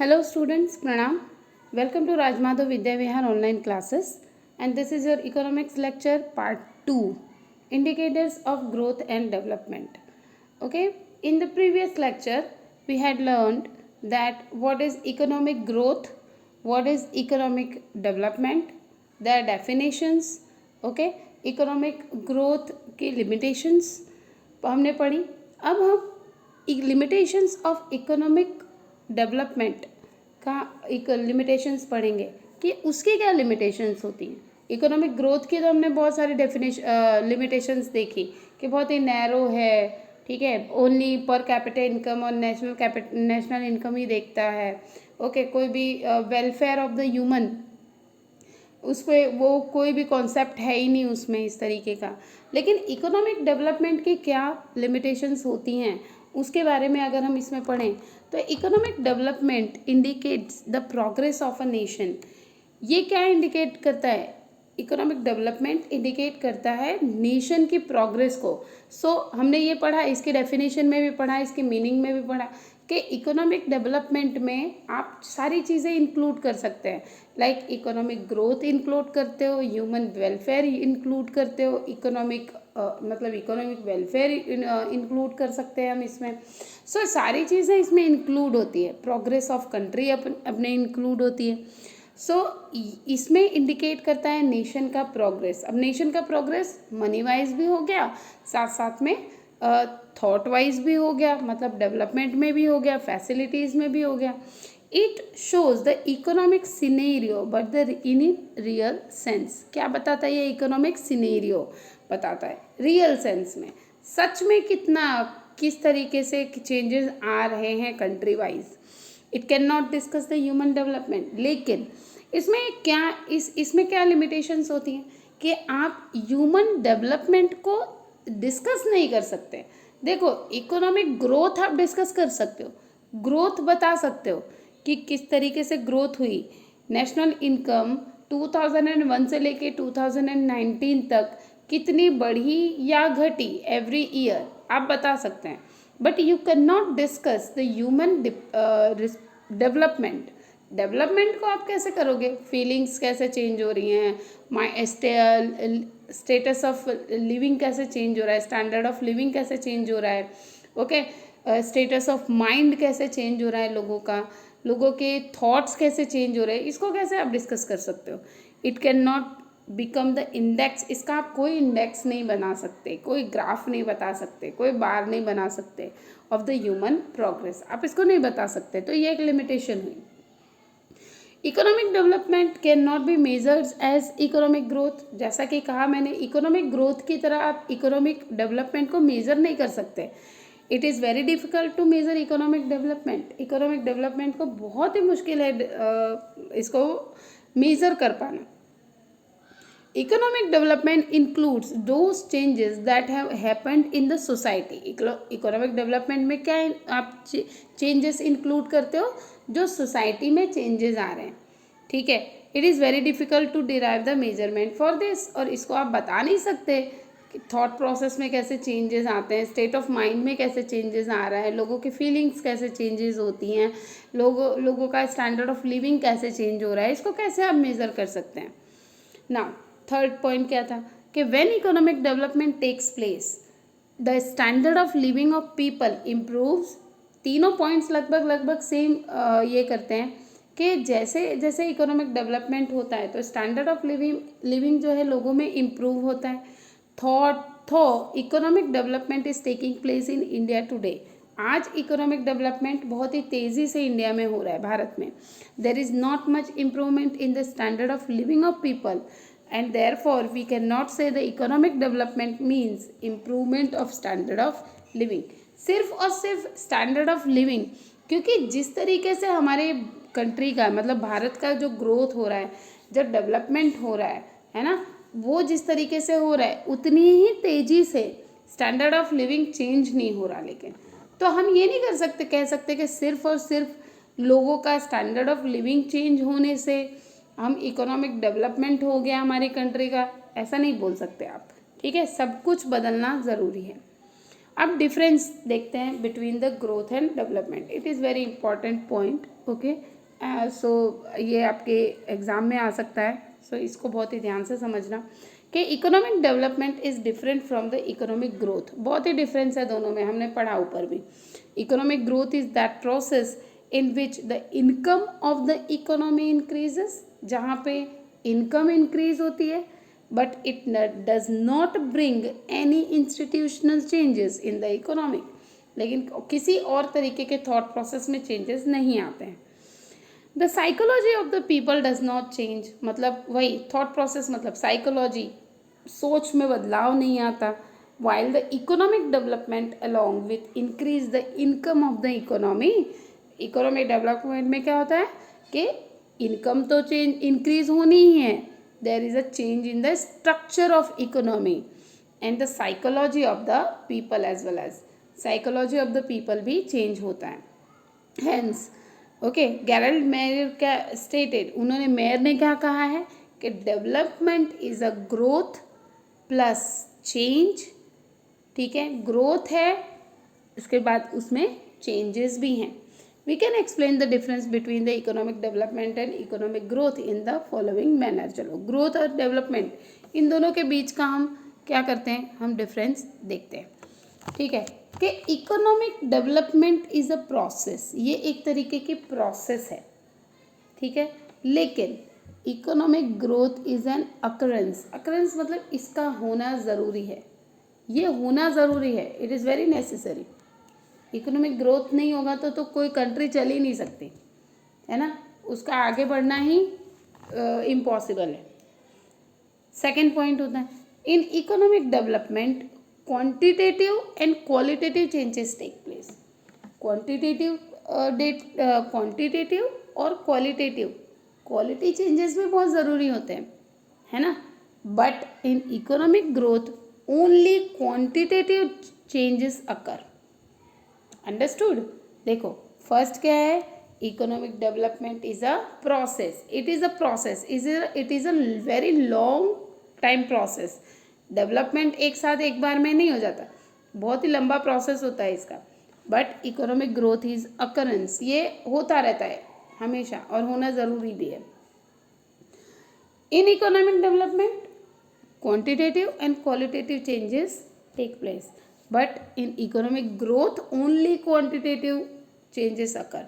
Hello students, Pranam. Welcome to Rajmadhav Vidya Vihar online classes, and this is your economics lecture part 2, indicators of growth and development. Okay, in the previous lecture we had learned that what is economic growth, what is economic development, their definitions, okay, economic growth की limitations हमने पढ़ी. अब हम limitations of economic development का एक limitations पढ़ेंगे कि उसकी क्या लिमिटेशंस होती हैं. इकोनॉमिक ग्रोथ की तो हमने बहुत सारी लिमिटेशंस देखी कि बहुत ही नैरो है, ठीक है, ओनली पर कैपिटा इनकम और नेशनल इनकम ही देखता है. ओके, कोई भी वेलफेयर ऑफ द ह्यूमन उस पर वो कोई भी कॉन्सेप्ट है ही नहीं उसमें इस तरीके का. लेकिन इकोनॉमिक डेवलपमेंट की क्या लिमिटेशंस होती हैं उसके बारे में अगर हम इसमें पढ़ें तो economic development indicates the progress of a nation. ये क्या इंडिकेट करता है? इकोनॉमिक डेवलपमेंट इंडिकेट करता है नेशन की प्रोग्रेस को. हमने ये पढ़ा, इसके डेफिनेशन में भी पढ़ा, इसके मीनिंग में भी पढ़ा कि इकोनॉमिक डेवलपमेंट में आप सारी चीज़ें इंक्लूड कर सकते हैं. लाइक इकोनॉमिक ग्रोथ इंक्लूड करते हो, ह्यूमन वेलफेयर इंक्लूड करते हो, इकोनॉमिक वेलफेयर इंक्लूड कर सकते हैं हम इसमें. सारी चीज़ें इसमें इंक्लूड होती है. प्रोग्रेस ऑफ कंट्री अपने इंक्लूड होती है. इसमें इंडिकेट करता है नेशन का प्रोग्रेस. अब नेशन का प्रोग्रेस मनी वाइज भी हो गया, साथ साथ में थॉट वाइज भी हो गया, मतलब डेवलपमेंट में भी हो गया, फैसिलिटीज़ में भी हो गया. It shows the economic scenario but the in real sense. क्या बताता है ये? इकोनॉमिक सिनेरियो बताता है रियल सेंस में, सच में किस तरीके से चेंजेस आ रहे हैं country wise. It can not discuss the human development. लेकिन इसमें क्या लिमिटेशंस होती हैं कि आप ह्यूमन डेवलपमेंट को डिस्कस नहीं कर सकते. देखो, इकोनॉमिक ग्रोथ आप डिस्कस कर सकते हो, ग्रोथ बता सकते हो कि किस तरीके से ग्रोथ हुई. नेशनल इनकम 2001 से लेके 2019 तक कितनी बढ़ी या घटी एवरी ईयर आप बता सकते हैं. But you can not discuss the human development को आप कैसे करोगे? फीलिंग्स कैसे चेंज हो रही हैं, स्टेटस ऑफ लिविंग कैसे चेंज हो रहा है, स्टैंडर्ड ऑफ लिविंग कैसे चेंज हो रहा है, ओके, स्टेटस ऑफ माइंड कैसे चेंज हो रहा है लोगों के थॉट्स कैसे चेंज हो रहे हैं, इसको कैसे आप डिस्कस कर सकते हो? It can not become the index. इसका आप कोई इंडेक्स नहीं बना सकते, कोई ग्राफ नहीं बता सकते, कोई बार नहीं बना सकते ऑफ द ह्यूमन प्रोग्रेस. आप इसको नहीं बता सकते, तो ये एक लिमिटेशन हुई. Economic development can not be measured as economic growth. जैसा कि कहा मैंने, इकोनॉमिक ग्रोथ की तरह आप इकोनॉमिक डेवलपमेंट को मेजर नहीं कर सकते. It is very difficult to measure economic development. Economic development को बहुत ही मुश्किल है इसको मेजर कर पाना. Economic development includes those changes that have happened in the society. Economic development में क्या आप चेंजेस इंक्लूड करते हो? जो सोसाइटी में चेंजेस आ रहे हैं, ठीक है. It is very difficult to derive the measurement for this. और इसको आप बता नहीं सकते कि थॉट प्रोसेस में कैसे चेंजेस आते हैं, स्टेट ऑफ माइंड में कैसे चेंजेस आ रहा है, लोगों की फीलिंग्स कैसे चेंजेस होती हैं, लोगों का स्टैंडर्ड ऑफ लिविंग कैसे चेंज हो रहा है, इसको कैसे आप मेज़र कर सकते हैं. नाउ थर्ड पॉइंट क्या था कि when economic development takes place the standard of living of people improves. तीनों पॉइंट्स लगभग सेम ये करते हैं कि जैसे जैसे इकोनॉमिक डेवलपमेंट होता है तो स्टैंडर्ड ऑफ लिविंग जो है लोगों में इम्प्रूव होता है. Economic development is taking place in India today. आज इकोनॉमिक डेवलपमेंट बहुत ही तेज़ी से इंडिया में हो रहा है, भारत में. There is not much improvement in the standard of living of people and therefore we cannot say the economic development means improvement of standard of living. सिर्फ और सिर्फ स्टैंडर्ड ऑफ लिविंग, क्योंकि जिस तरीके से हमारे कंट्री का मतलब भारत का जो ग्रोथ हो रहा है, जो डेवलपमेंट हो रहा है ना, वो जिस तरीके से हो रहा है उतनी ही तेज़ी से स्टैंडर्ड ऑफ लिविंग चेंज नहीं हो रहा. लेकिन तो हम ये नहीं कह सकते कि सिर्फ और सिर्फ लोगों का स्टैंडर्ड ऑफ लिविंग चेंज होने से हम इकोनॉमिक डेवलपमेंट हो गया हमारी कंट्री का, ऐसा नहीं बोल सकते आप, ठीक है. सब कुछ बदलना ज़रूरी है. अब डिफरेंस देखते हैं between the growth and development. It is very important point. Okay, so ये आपके एग्ज़ाम में आ सकता है. सो इसको बहुत ही ध्यान से समझना कि economic development is different from the economic growth. बहुत ही डिफरेंस है दोनों में, हमने पढ़ा ऊपर भी. Economic growth is that process in which the income of the economy increases, जहाँ पे इनकम इंक्रीज होती है, but it does not bring any institutional changes in the economy. लेकिन किसी और तरीके के थॉट प्रोसेस में चेंजेस नहीं आते हैं. The psychology of the people does not change, मतलब वही थॉट प्रोसेस, मतलब साइकोलॉजी, सोच में बदलाव नहीं आता. while the economic development along with increase the income of the economy, economic development में क्या होता है कि इनकम तो चेंज इंक्रीज होनी ही है. there is a change in the structure of economy and the psychology of the people as well as psychology of the people भी change होता है. hence ओके, गैरल्ड मेयर क्या स्टेटेड, उन्होंने, mayor ने क्या कहा है कि development is a growth plus change. ठीक है, ग्रोथ है, उसके बाद उसमें चेंजेस भी हैं. We can explain the difference between the economic development and economic growth in the following manner. चलो, ग्रोथ और डेवलपमेंट इन दोनों के बीच का हम क्या करते हैं, हम डिफरेंस देखते हैं. ठीक है, कि economic development is a process, ये एक तरीके की प्रोसेस है. ठीक है, लेकिन economic growth is an occurrence. Occurrence मतलब इसका होना ज़रूरी है, ये होना ज़रूरी है. It is very necessary. Economic growth नहीं होगा तो कोई कंट्री चल ही नहीं सकती, है ना, उसका आगे बढ़ना ही इम्पॉसिबल है. सेकेंड पॉइंट होता है, in economic development quantitative and qualitative changes take place. Quantitative और क्वालिटेटिव, क्वालिटी चेंजेस भी बहुत ज़रूरी होते हैं, है ना. But in economic growth only quantitative changes occur. Understood. देखो, फर्स्ट क्या है, economic development is a process. It is a process, it is a very long time process. Development एक साथ एक बार में नहीं हो जाता, बहुत ही लंबा प्रोसेस होता है इसका. But economic growth is occurrence, ये होता रहता है हमेशा और होना ज़रूरी भी है. In economic development quantitative and qualitative changes take place, but in economic growth only quantitative changes occur.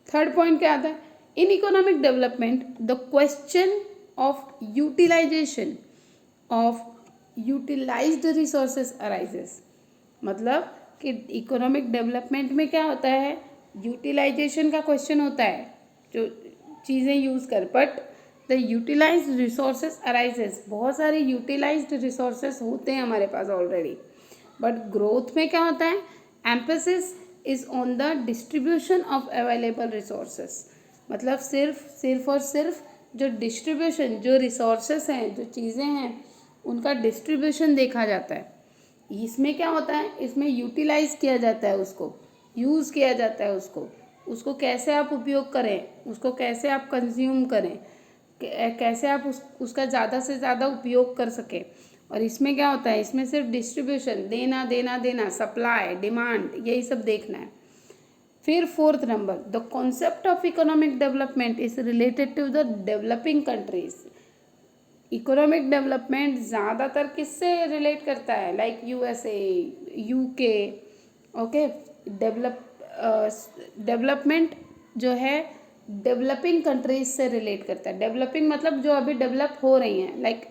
Third point क्या आता है, in economic development the question of utilisation of utilised resources arises. मतलब कि इकोनॉमिक डेवलपमेंट में क्या होता है, utilisation का क्वेश्चन होता है, जो चीज़ें यूज़ कर. But the utilised resources arises, बहुत सारे यूटिलाइज्ड रिसोर्सेज होते हैं हमारे पास ऑलरेडी. बट ग्रोथ में क्या होता है, emphasis is on the distribution of available resources. मतलब सिर्फ और सिर्फ जो डिस्ट्रीब्यूशन, जो रिसोर्सेज हैं, जो चीज़ें हैं, उनका डिस्ट्रीब्यूशन देखा जाता है. इसमें क्या होता है, इसमें यूटिलाइज किया जाता है, उसको यूज़ किया जाता है, उसको कैसे आप उपयोग करें, उसको कैसे आप कंज्यूम करें, कैसे आप उसका ज़्यादा से ज़्यादा उपयोग कर सकें. और इसमें क्या होता है, इसमें सिर्फ डिस्ट्रीब्यूशन, देना देना देना, सप्लाई डिमांड, यही सब देखना है. फिर fourth number, the concept of economic development is related to the developing countries. Economic development ज़्यादातर किससे रिलेट करता है, like USA, UK. Okay, development जो है डेवलपिंग कंट्रीज से रिलेट करता है. डेवलपिंग मतलब जो अभी डेवलप हो रही हैं, लाइक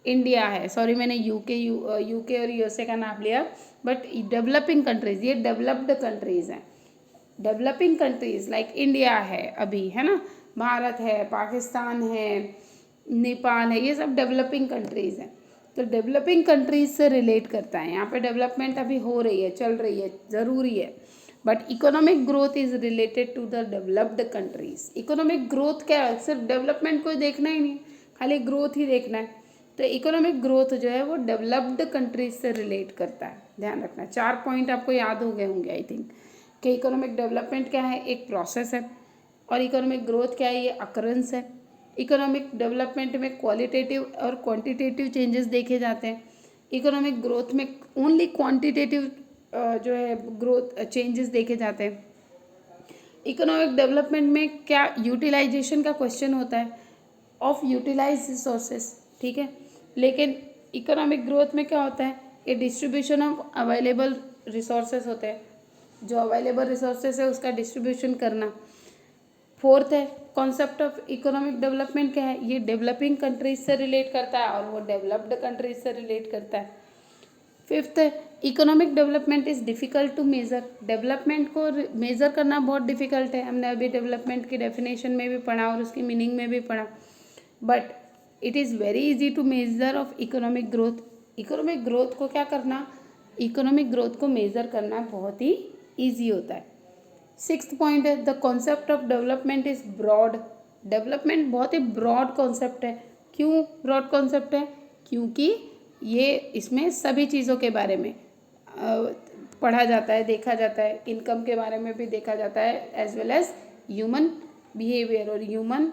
इंडिया है, सॉरी मैंने यूके और यूएसए का नाम लिया, बट डेवलपिंग कंट्रीज ये डेवलप्ड कंट्रीज हैं. डेवलपिंग कंट्रीज लाइक इंडिया है अभी, है ना, भारत है, पाकिस्तान है, नेपाल है, ये सब डेवलपिंग कंट्रीज हैं. तो डेवलपिंग कंट्रीज से रिलेट करता है. यहाँ पे डेवलपमेंट अभी हो रही है, चल रही है, ज़रूरी है. But economic growth is related to the developed countries. Economic growth क्या है, सिर्फ डेवलपमेंट को देखना ही नहीं, खाली ग्रोथ ही देखना है. तो इकोनॉमिक ग्रोथ जो है वो डेवलप्ड कंट्रीज से रिलेट करता है. ध्यान रखना, 4 पॉइंट आपको याद हो गए होंगे आई थिंक, कि इकोनॉमिक डेवलपमेंट क्या है, एक प्रोसेस है, और इकोनॉमिक ग्रोथ क्या है, ये अकरेंस है. इकोनॉमिक डेवलपमेंट में क्वालिटेटिव और क्वांटिटेटिव चेंजेस देखे जाते हैं. इकोनॉमिक ग्रोथ में ओनली क्वांटिटेटिव जो है ग्रोथ चेंजेस देखे जाते हैं। इकोनॉमिक डेवलपमेंट में क्या यूटिलाइजेशन का क्वेश्चन होता है ऑफ यूटिलाइज रिसोर्सेस, ठीक है। लेकिन इकोनॉमिक ग्रोथ में क्या होता है, ये डिस्ट्रीब्यूशन ऑफ अवेलेबल रिसोर्सेस होते हैं, जो अवेलेबल रिसोर्सेस है उसका डिस्ट्रीब्यूशन करना। फोर्थ है कॉन्सेप्ट ऑफ इकोनॉमिक डेवलपमेंट क्या है, ये डेवलपिंग कंट्रीज से रिलेट करता है और वो डेवलप्ड कंट्रीज से रिलेट करता है। फिफ्थ है economic development is difficult to measure, development को मेज़र करना बहुत डिफ़िकल्ट है। हमने अभी डेवलपमेंट की डेफिनेशन में भी पढ़ा और उसकी मीनिंग में भी पढ़ा, but it is very easy to measure of economic growth. Economic growth को क्या करना, इकोनॉमिक ग्रोथ को मेज़र करना बहुत ही ईजी होता है। सिक्स्थ पॉइंट है the concept of development is broad, development बहुत ही ब्रॉड कॉन्सेप्ट है। क्यों ब्रॉड कॉन्सेप्ट है, क्योंकि ये इसमें सभी चीज़ों के बारे में पढ़ा जाता है, देखा जाता है। इनकम के बारे में भी देखा जाता है as well as human behaviour और ह्यूमन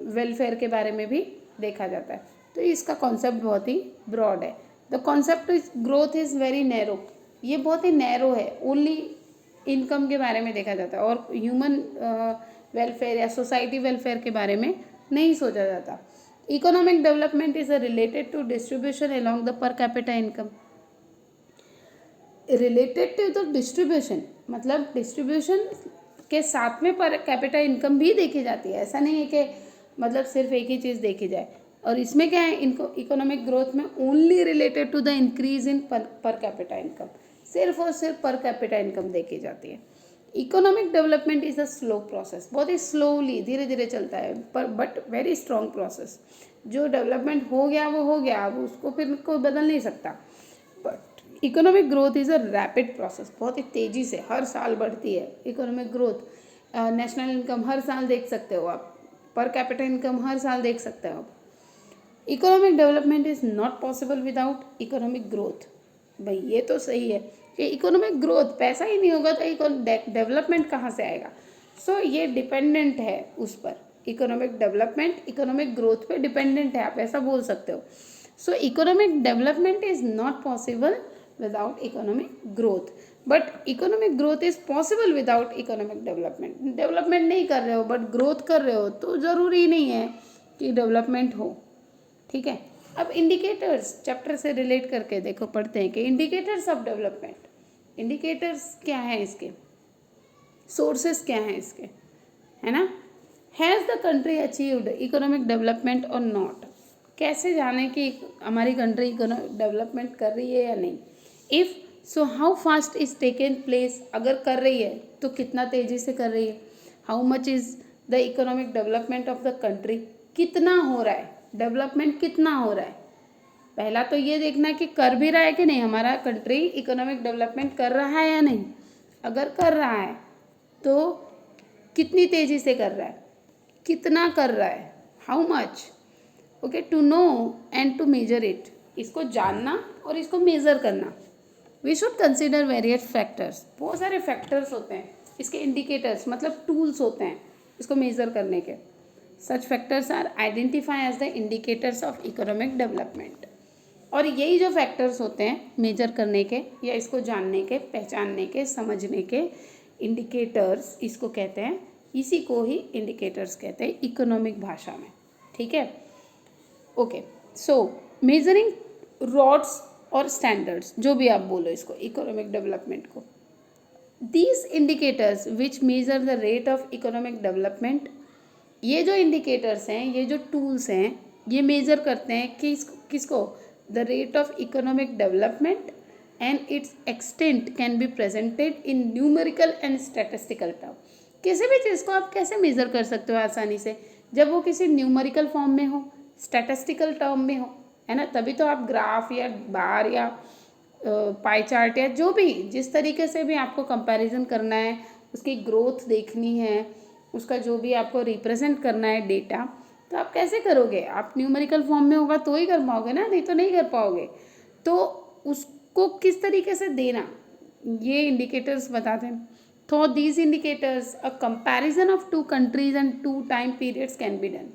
वेलफेयर के बारे में भी देखा जाता है। तो इसका कॉन्सेप्ट बहुत ही ब्रॉड है। The concept is growth is very narrow, ये बहुत ही नैरो है, ओनली इनकम के बारे में देखा जाता है और ह्यूमन वेलफेयर या सोसाइटी वेलफेयर के बारे में नहीं सोचा जाता। Economic development is related to distribution along the per capita income, related to the distribution मतलब डिस्ट्रीब्यूशन के साथ में पर कैपिटा इनकम भी देखी जाती है। ऐसा नहीं है कि मतलब सिर्फ एक ही चीज़ देखी जाए। और इसमें क्या है, इनको इकोनॉमिक ग्रोथ में only related to the increase in per capita income, सिर्फ और सिर्फ पर कैपिटा इनकम देखी जाती है। Economic development is a slow process, बहुत ही स्लोली धीरे धीरे चलता है पर बट वेरी स्ट्रॉन्ग प्रोसेस। जो डेवलपमेंट हो गया वो हो गया, अब उसको फिर कोई बदल नहीं सकता। But economic growth is a rapid process, बहुत ही तेज़ी से हर साल बढ़ती है इकोनॉमिक ग्रोथ। नेशनल इनकम हर साल देख सकते हो आप, पर कैपिटा इनकम हर साल देख सकते हो आप। Economic development is not possible without economic growth, भाई ये तो सही है कि इकोनॉमिक ग्रोथ, पैसा ही नहीं होगा तो डेवलपमेंट कहाँ से आएगा। सो ये डिपेंडेंट है उस पर, इकोनॉमिक डेवलपमेंट इकोनॉमिक ग्रोथ पे डिपेंडेंट है, आप ऐसा बोल सकते हो। सो economic development is not possible without economic growth, but economic growth is possible without economic development. Development नहीं कर रहे हो बट ग्रोथ कर रहे हो तो ज़रूरी नहीं है कि डेवलपमेंट हो, ठीक है। अब इंडिकेटर्स चैप्टर से रिलेट करके देखो, पढ़ते हैं कि इंडिकेटर्स ऑफ डेवलपमेंट, इंडिकेटर्स क्या है इसके, सोर्सेस क्या हैं इसके, है ना। Has the country achieved economic development और नॉट, कैसे जाने कि हमारी कंट्री इकोनॉमिक डेवलपमेंट कर रही है या नहीं। If so how fast is taken place, अगर कर रही है तो कितना तेज़ी से कर रही है। How much is the economic development of the country, कितना हो रहा है डेवलपमेंट, कितना हो रहा है। पहला तो ये देखना कि कर भी रहा है कि नहीं, हमारा कंट्री इकोनॉमिक डेवलपमेंट कर रहा है या नहीं। अगर कर रहा है तो कितनी तेज़ी से कर रहा है, कितना कर रहा है, how much. Okay, to know and to measure it, इसको जानना और इसको मेज़र करना। We should consider various factors, बहुत सारे फैक्टर्स होते हैं इसके, इंडिकेटर्स मतलब टूल्स होते हैं इसको मेज़र करने के। Such factors are identify as the indicators of economic development. और यही जो फैक्टर्स होते हैं मेजर करने के या इसको जानने के, पहचानने के, समझने के, इंडिकेटर्स इसको कहते हैं, इसी को ही इंडिकेटर्स कहते हैं इकोनॉमिक भाषा में, ठीक है। ओके, सो मेजरिंग रॉड्स और स्टैंडर्ड्स, जो भी आप बोलो इसको, इकोनॉमिक डेवलपमेंट को, these indicators which measure the rate of economic development, ये जो इंडिकेटर्स हैं, ये जो टूल्स हैं, ये मेजर करते हैं कि किसको, the rate of economic development and it's extent can be presented in numerical and statistical term. किसी भी चीज़ को आप कैसे मेजर कर सकते हो आसानी से, जब वो किसी न्यूमेरिकल फॉर्म में हो, स्टैटिस्टिकल टर्म में हो, है ना। तभी तो आप ग्राफ या बार या पाई चार्ट या जो भी, जिस तरीके से भी आपको कंपैरिजन करना है, उसकी ग्रोथ देखनी है, उसका जो भी आपको रिप्रेजेंट करना है डेटा, तो आप कैसे करोगे। आप न्यूमेरिकल फॉर्म में होगा तो ही कर पाओगे ना, नहीं तो नहीं कर पाओगे। तो उसको किस तरीके से देना, ये इंडिकेटर्स बताते हैं। तो these indicators, a comparison of two countries and two time periods can be done.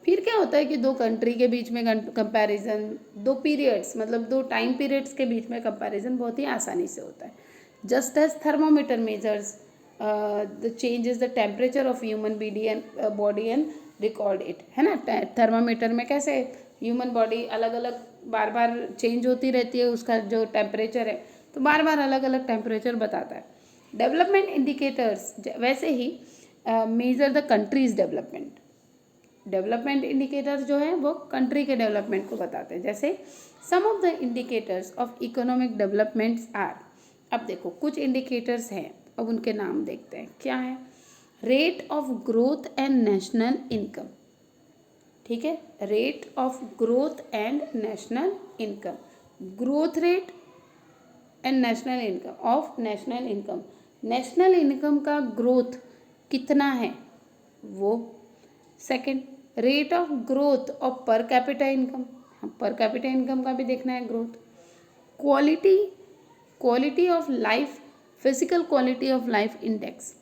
फिर क्या होता है कि दो कंट्री के बीच में कंपैरिजन, दो पीरियड्स मतलब दो टाइम पीरियड्स के बीच में कंपैरिजन बहुत ही आसानी से होता है. Just as thermometer measures the changes the temperature of human body and record it, है ना. थर्मामीटर में कैसे ह्यूमन बॉडी अलग अलग बार बार चेंज होती रहती है, उसका जो टेम्परेचर है तो बार बार अलग अलग टेम्परेचर बताता है. डेवलपमेंट इंडिकेटर्स वैसे ही measure the countries development. Development indicator जो है वो कंट्री के डेवलपमेंट को बताते हैं. जैसे some of the indicators of economic developments are. अब देखो कुछ इंडिकेटर्स हैं, अब उनके नाम देखते हैं क्या है. Rate of growth and national income. ठीक है, rate of growth and national income. Growth rate and national income of national income. National income का ग्रोथ कितना है वो. Second, rate of growth of पर कैपिटा इनकम. पर कैपिटा इनकम का भी देखना है growth. Quality of life, physical quality of life index.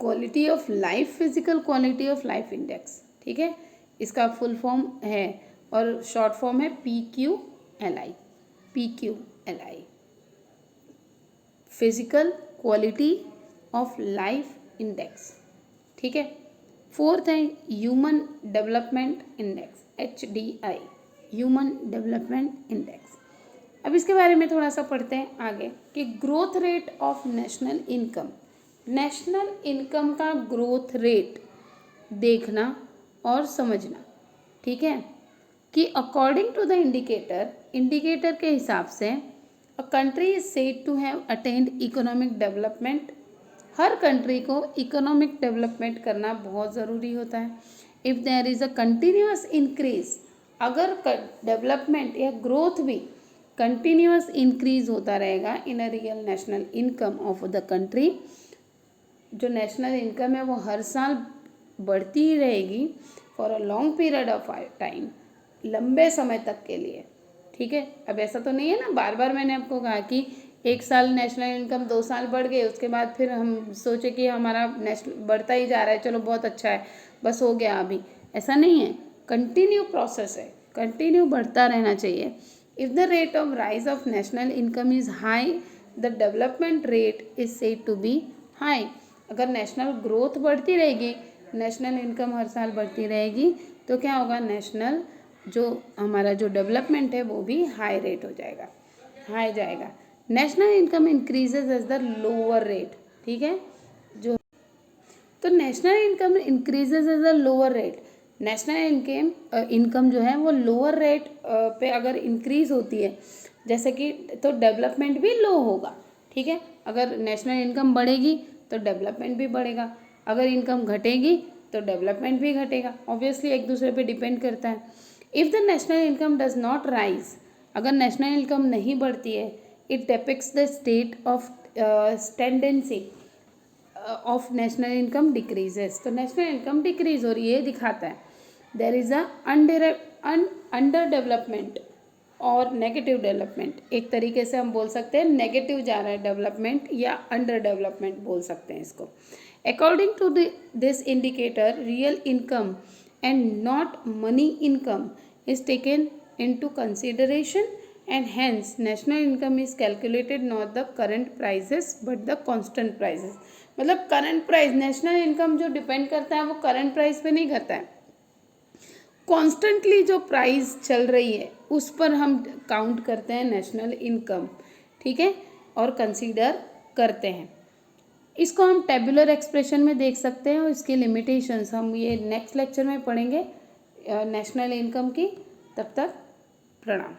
Quality of life, physical quality of life index. ठीक है, इसका फुल फॉर्म है और शॉर्ट फॉर्म है PQLI. PQLI, physical quality of life index. ठीक है. फोर्थ है human development index, HDI, human development index. अब इसके बारे में थोड़ा सा पढ़ते हैं आगे कि growth rate of national income. National income का ग्रोथ रेट देखना और समझना. ठीक है, कि अकॉर्डिंग टू द इंडिकेटर के हिसाब से a country is said to have attend economic development. हर कंट्री को इकोनॉमिक डेवलपमेंट करना बहुत ज़रूरी होता है. If there is a continuous increase, अगर डेवलपमेंट या ग्रोथ भी कंटिन्यूअस इंक्रीज होता रहेगा in a real national income of the country, जो नेशनल इनकम है वो हर साल बढ़ती ही रहेगी for a long period of time, लंबे समय तक के लिए. ठीक है, अब ऐसा तो नहीं है ना बार बार मैंने आपको कहा कि एक साल नेशनल इनकम 2 साल बढ़ गए उसके बाद फिर हम सोचे कि हमारा नेशनल बढ़ता ही जा रहा है, चलो बहुत अच्छा है, बस हो गया. अभी ऐसा नहीं है, कंटिन्यू प्रोसेस है, कंटिन्यू बढ़ता रहना चाहिए. If the rate of rise of national income is high, the development rate is said to be high. अगर नेशनल ग्रोथ बढ़ती रहेगी, नेशनल इनकम हर साल बढ़ती रहेगी, तो क्या होगा, नेशनल जो हमारा जो डेवलपमेंट है वो भी हाई रेट हो जाएगा, हाई जाएगा. National income increases as the lower rate. ठीक है, जो तो national income increases as the lower rate. National income जो है वो लोअर रेट पे अगर इंक्रीज होती है जैसे कि, तो डेवलपमेंट भी लो होगा. ठीक है, अगर नेशनल इनकम बढ़ेगी तो डेवलपमेंट भी बढ़ेगा, अगर इनकम घटेगी तो डेवलपमेंट भी घटेगा. ऑब्वियसली एक दूसरे पे डिपेंड करता है. If the national income does not rise, अगर नेशनल इनकम नहीं बढ़ती है, it depicts the state of tendency of national income decreases. तो नेशनल इनकम डिक्रीज हो रही है, दिखाता है. There is a under development और नेगेटिव डेवलपमेंट. एक तरीके से हम बोल सकते हैं नेगेटिव जा रहा है डेवलपमेंट या अंडर डेवलपमेंट बोल सकते हैं इसको. According to this indicator real income and not money income is taken into consideration and hence national income is calculated not the current prices but the constant prices. मतलब current price, national income जो depend करता है वो current price पे नहीं करता है, constantly जो प्राइस चल रही है उस पर हम काउंट करते हैं नेशनल इनकम. ठीक है, और कंसीडर करते हैं इसको. हम टेबुलर एक्सप्रेशन में देख सकते हैं और इसके लिमिटेशंस हम ये नेक्स्ट लेक्चर में पढ़ेंगे नेशनल इनकम की. तब तक प्रणाम.